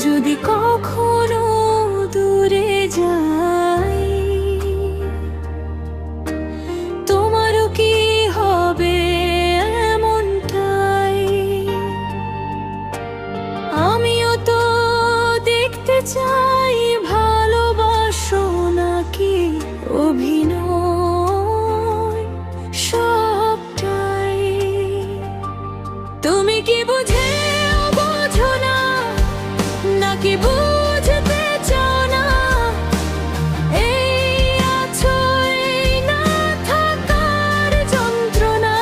যদি কখনো দূরে যাই, তোমারও কি হবে এমনটাই? আমিও তো দেখতে চাই ভালোবাসো নাকি অভিনয় সবটাই। তুমি কি বুঝে বোঝো না, নাকি বুঝতে চাও না? এই আছো এই না থাকার যন্ত্রণা,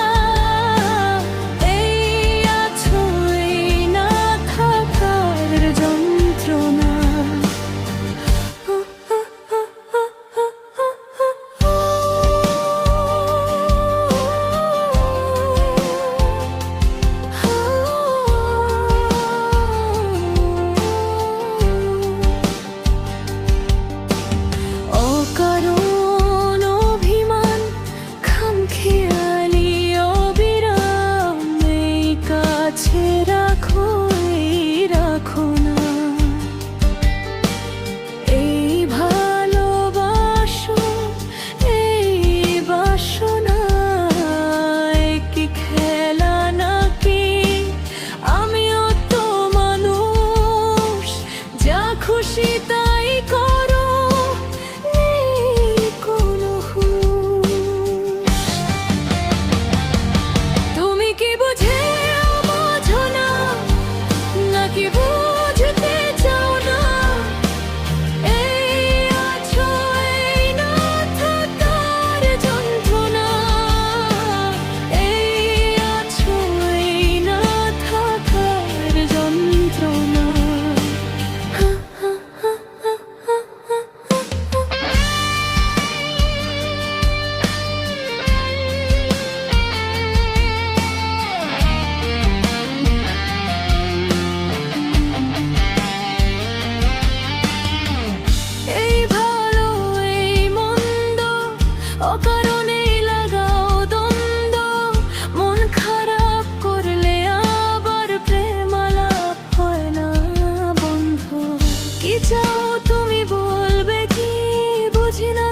এই আছো এই না থাকার যন্ত্রণা। অকারণ অভিমান, খামখেয়ালি অবিরাম, এই কাছে রাখো এই রাখো না। এই ভালোবাসো এই বাসনা, কি খেলা নাকি? আমিও তো মানুষ, যা খুশি তাই করো, কোনো হুঁশ। তুমি কি বুঝে বোঝো না, নাকি বুঝতে চাও না? এই আছো এই না থাকার যন্ত্রণা, এই আছো এই না থাকার যন্ত্রণা। এই ভালো এই মন্দ, অকারণে লাগাও দ্বন্দ্ব। মন খারাপ করলে আবার প্রেম আলাপ হয় না বন্ধ। কি চাও তুমি বলবে কি বুঝি না